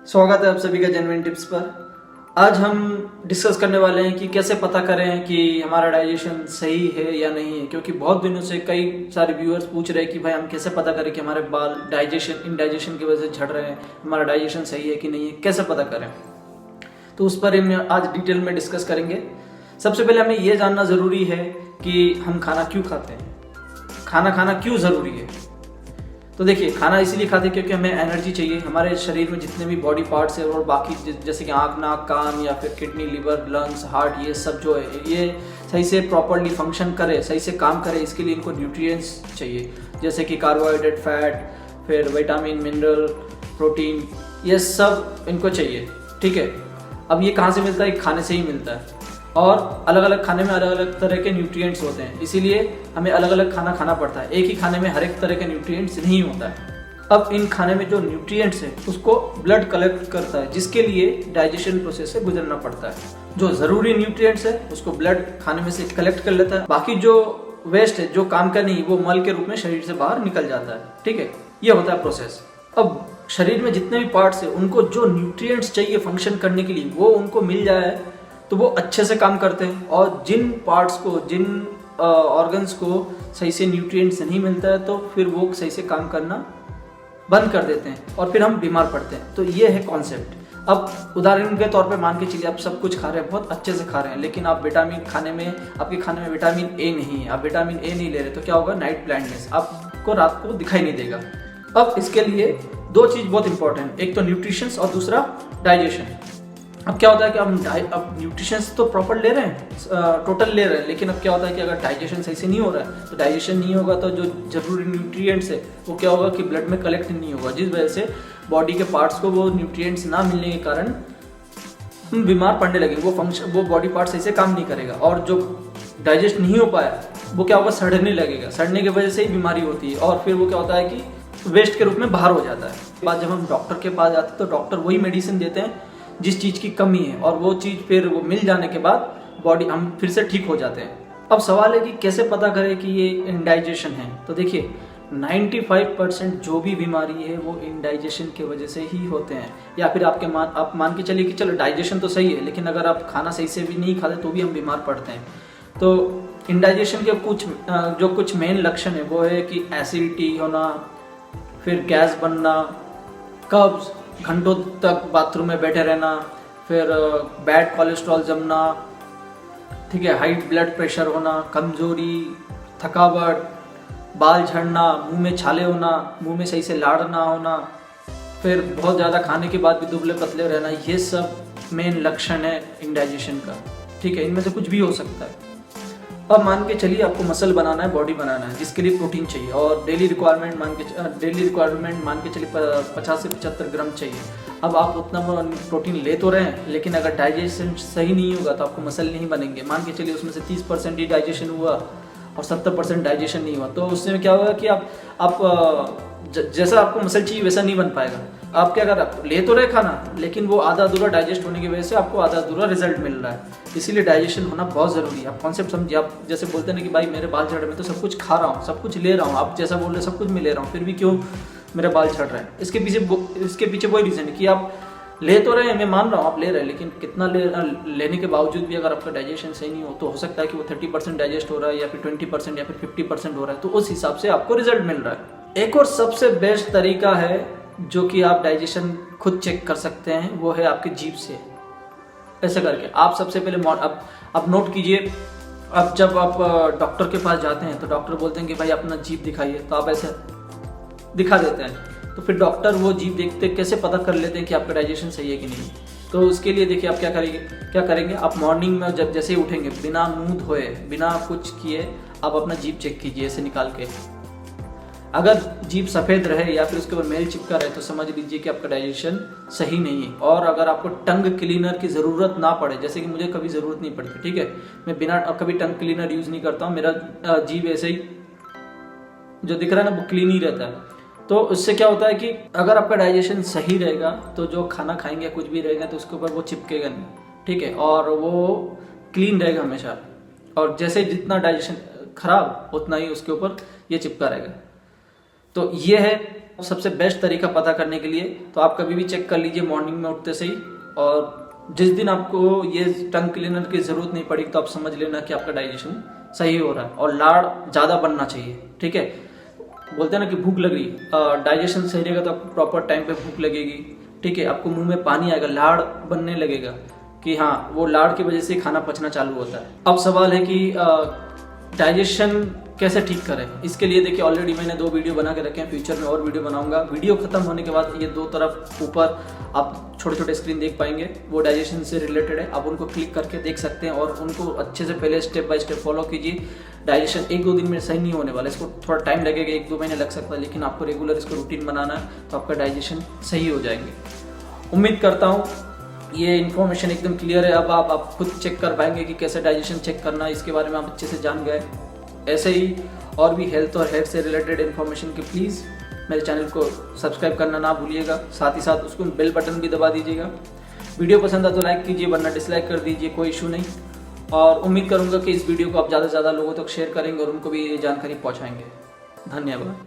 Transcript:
स्वागत है आप सभी का जेन्युइन टिप्स पर। आज हम डिस्कस करने वाले हैं कि कैसे पता करें कि हमारा डाइजेशन सही है या नहीं है, क्योंकि बहुत दिनों से कई सारे व्यूअर्स पूछ रहे हैं कि भाई हम कैसे पता करें कि हमारे बाल इंडाइजेशन की वजह से झड़ रहे हैं, हमारा डाइजेशन सही है कि नहीं है, कैसे पता करें। तो उस पर हम आज डिटेल में डिस्कस करेंगे। सबसे पहले हमें यह जानना ज़रूरी है कि हम खाना क्यों खाते हैं, खाना खाना क्यों ज़रूरी है। तो देखिए, खाना इसलिए खाते हैं क्योंकि हमें एनर्जी चाहिए। हमारे शरीर में जितने भी बॉडी पार्ट्स है और बाकी जैसे कि आँख, नाक, कान या फिर किडनी, लिवर, लंग्स, हार्ट, ये सब जो है ये सही से प्रॉपरली फंक्शन करे, सही से काम करे, इसके लिए इनको न्यूट्रिएंट्स चाहिए, जैसे कि कार्बोहाइड्रेट, फैट, फिर विटामिन, मिनरल, प्रोटीन, ये सब इनको चाहिए। ठीक है, अब ये कहाँ से मिलता है? खाने से ही मिलता है। और अलग अलग खाने में अलग अलग तरह के न्यूट्रिएंट्स होते हैं, इसीलिए हमें अलग अलग खाना खाना पड़ता है। एक ही खाने में हर एक तरह के न्यूट्रिएंट्स नहीं होता है। अब इन खाने में जो न्यूट्रिएंट्स है उसको ब्लड कलेक्ट करता है, जिसके लिए डाइजेशन प्रोसेस से गुजरना पड़ता है। जो जरूरी न्यूट्रिएंट्स है उसको ब्लड खाने में से कलेक्ट कर लेता है, बाकी जो वेस्ट है, जो काम का नहीं, वो मल के रूप में शरीर से बाहर निकल जाता है। ठीक है, ये होता है प्रोसेस। अब शरीर में जितने भी पार्ट्स है उनको जो न्यूट्रिएंट्स चाहिए फंक्शन करने के लिए, वो उनको मिल जाए तो वो अच्छे से काम करते हैं। और जिन पार्ट्स को, जिन ऑर्गन्स को सही से न्यूट्रिएंट्स नहीं मिलता है तो फिर वो सही से काम करना बंद कर देते हैं और फिर हम बीमार पड़ते हैं। तो ये है कॉन्सेप्ट। अब उदाहरण के तौर पे मान के चलिए आप सब कुछ खा रहे हैं, बहुत अच्छे से खा रहे हैं, लेकिन आप विटामिन खाने में, आपके खाने में विटामिन ए नहीं है, आप विटामिन ए नहीं ले रहे, तो क्या होगा? नाइट ब्लाइंडनेस, आपको रात को दिखाई नहीं देगा। अब इसके लिए दो चीज़ बहुत इंपॉर्टेंट, एक तो न्यूट्रिशन और दूसरा डाइजेशन। अब क्या होता है कि अब न्यूट्रिशन तो प्रॉपर ले रहे हैं, टोटल ले रहे हैं, लेकिन अब क्या होता है कि अगर डाइजेशन सही से नहीं हो रहा है, तो डाइजेशन नहीं होगा तो जो जरूरी न्यूट्रिएंट्स है वो क्या होगा कि ब्लड में कलेक्ट नहीं होगा, जिस वजह से बॉडी के पार्ट्स को वो न्यूट्रिएंट्स ना मिलने के कारण हम बीमार पड़ने लगे। वो बॉडी पार्ट सही से काम नहीं करेगा और जो डाइजेस्ट नहीं हो पाया वो क्या होगा? सड़ने लगेगा। सड़ने की वजह से ही बीमारी होती है और फिर वो क्या होता है कि वेस्ट के रूप में बाहर हो जाता है। बाद जब हम डॉक्टर के पास जाते हैं तो डॉक्टर वही मेडिसिन देते हैं जिस चीज़ की कमी है, और वो चीज़ फिर वो मिल जाने के बाद बॉडी हम फिर से ठीक हो जाते हैं। अब सवाल है कि कैसे पता करें कि ये इंडाइजेशन है। तो देखिए, 95% जो भी बीमारी है वो इंडाइजेशन की वजह से ही होते हैं। या फिर आप मान के चलिए कि चलो डाइजेशन तो सही है, लेकिन अगर आप खाना सही से भी नहीं खाते तो भी हम बीमार पड़ते हैं। तो इंडाइजेशन के कुछ मेन लक्षण है वो है कि एसिडिटी होना, फिर गैस बनना, कब्ज, घंटों तक बाथरूम में बैठे रहना, फिर बैड कोलेस्ट्रॉल जमना, ठीक है, हाई ब्लड प्रेशर होना, कमजोरी, थकावट, बाल झड़ना, मुंह में छाले होना, मुंह में सही से लाड़ ना होना, फिर बहुत ज़्यादा खाने के बाद भी दुबले पतले रहना, ये सब मेन लक्षण है इंडाइजेशन का। ठीक है, इनमें से कुछ भी हो सकता है। अब मान के चलिए आपको मसल बनाना है, बॉडी बनाना है, जिसके लिए प्रोटीन चाहिए और डेली रिक्वायरमेंट मान के चलिए 50 से 75 ग्राम चाहिए। अब आप उतना प्रोटीन ले तो रहे हैं, लेकिन अगर डाइजेशन सही नहीं होगा तो आपको मसल नहीं बनेंगे। मान के चलिए उसमें से 30% ही डाइजेशन हुआ और 70% डाइजेशन नहीं हुआ, तो उसमें क्या होगा कि आप जैसा आपको मसल चाहिए वैसा नहीं बन पाएगा। आप क्या कर रहे हैं? ले तो रहे खाना, लेकिन वो आधा अधूरा डाइजेस्ट होने की वजह से आपको आधा अधूरा रिजल्ट मिल रहा है। इसीलिए डाइजेशन होना बहुत ज़रूरी है। आप कॉन्सेप्ट समझिए। आप जैसे बोलते हैं ना कि भाई मेरे बाल झड़ रहे हैं, तो सब कुछ खा रहा हूँ, सब कुछ ले रहा हूँ, आप जैसा बोल रहे हैं सब कुछ मैं ले रहा हूँ, फिर भी क्यों मेरे बाल झड़ रहे हैं? इसके पीछे वही रीज़न है कि आप ले तो रहे हैं, मैं मान रहा हूँ आप ले रहे हैं, लेकिन कितना लेने के बावजूद भी अगर आपका डाइजेशन सही नहीं हो तो हो सकता है कि वो 30% डाइजेस्ट हो रहा है या फिर 20% या फिर 50% हो रहा है, तो उस हिसाब से आपको रिजल्ट मिल रहा है। एक और सबसे बेस्ट तरीका है जो कि आप डाइजेशन खुद चेक कर सकते हैं, वो है आपके जीभ से। ऐसे करके आप सबसे पहले अब नोट कीजिए, अब जब आप डॉक्टर के पास जाते हैं तो डॉक्टर बोलते हैं कि भाई अपना जीभ दिखाइए, तो आप ऐसे दिखा देते हैं। तो फिर डॉक्टर वो जीभ देखते कैसे पता कर लेते हैं कि आपका डाइजेशन सही है कि नहीं। तो उसके लिए देखिए आप क्या करेंगे, आप मॉर्निंग में जब जैसे ही उठेंगे, बिना मुंह धोए, बिना कुछ किए, आप अपना जीभ चेक कीजिए ऐसे निकाल के। अगर जीभ सफ़ेद रहे या फिर उसके ऊपर मेल चिपका रहे तो समझ लीजिए कि आपका डाइजेशन सही नहीं है। और अगर आपको टंग क्लीनर की ज़रूरत ना पड़े, जैसे कि मुझे कभी ज़रूरत नहीं पड़ती, ठीक है, मैं बिना कभी टंग क्लीनर यूज़ नहीं करता हूँ, मेरा जीभ ऐसे ही जो दिख रहा है ना वो क्लीन ही रहता है। तो उससे क्या होता है कि अगर आपका डाइजेशन सही रहेगा तो जो खाना खाएंगे कुछ भी रहेगा तो उसके ऊपर वो चिपकेगा नहीं, ठीक है, और वो क्लीन रहेगा हमेशा। और जैसे जितना डाइजेशन खराब उतना ही उसके ऊपर ये चिपका रहेगा। तो ये है सबसे बेस्ट तरीका पता करने के लिए, तो आप कभी भी चेक कर लीजिए मॉर्निंग में उठते से ही। और जिस दिन आपको ये टंग क्लीनर की जरूरत नहीं पड़ी तो आप समझ लेना कि आपका डाइजेशन सही हो रहा है। और लाड़ ज्यादा बनना चाहिए, ठीक है। बोलते हैं ना कि भूख लग रही, डाइजेशन सही रहेगा तो आपको प्रॉपर टाइम पे भूख लगेगी, ठीक है। आपको मुंह में पानी आएगा, लाड़ बनने लगेगा कि हाँ, वो लाड़ की वजह से खाना पचना चालू होता है। अब सवाल है कि डाइजेशन कैसे ठीक करें। इसके लिए देखिए ऑलरेडी मैंने 2 वीडियो बना के रखे हैं, फ्यूचर में और वीडियो बनाऊंगा। वीडियो खत्म होने के बाद ये 2 तरफ ऊपर आप छोटे छोटे स्क्रीन देख पाएंगे, वो डाइजेशन से रिलेटेड है। आप उनको क्लिक करके देख सकते हैं और उनको अच्छे से पहले स्टेप बाय स्टेप फॉलो कीजिए। डाइजेशन 1-2 दिन में सही नहीं होने वाला, इसको थोड़ा टाइम लगेगा, 1-2 महीने लग सकता है, लेकिन आपको रेगुलर इसको रूटीन बनाना है तो आपका डाइजेशन सही हो जाएंगे। उम्मीद करता हूँ ये इन्फॉर्मेशन एकदम क्लियर है। अब आप खुद चेक कर पाएंगे कि कैसे डाइजेशन चेक करना है, इसके बारे में आप अच्छे से जान गए। ऐसे ही और भी हेल्थ और हेल्थ से रिलेटेड इन्फॉर्मेशन के प्लीज़ मेरे चैनल को सब्सक्राइब करना ना भूलिएगा, साथ ही साथ उसको बेल बटन भी दबा दीजिएगा। वीडियो पसंद आए तो लाइक कीजिए, वरना डिसलाइक कर दीजिए, कोई इशू नहीं। और उम्मीद करूँगा कि इस वीडियो को आप ज़्यादा से ज़्यादा लोगों तक शेयर करेंगे और उनको भी ये जानकारी पहुँचाएंगे। धन्यवाद।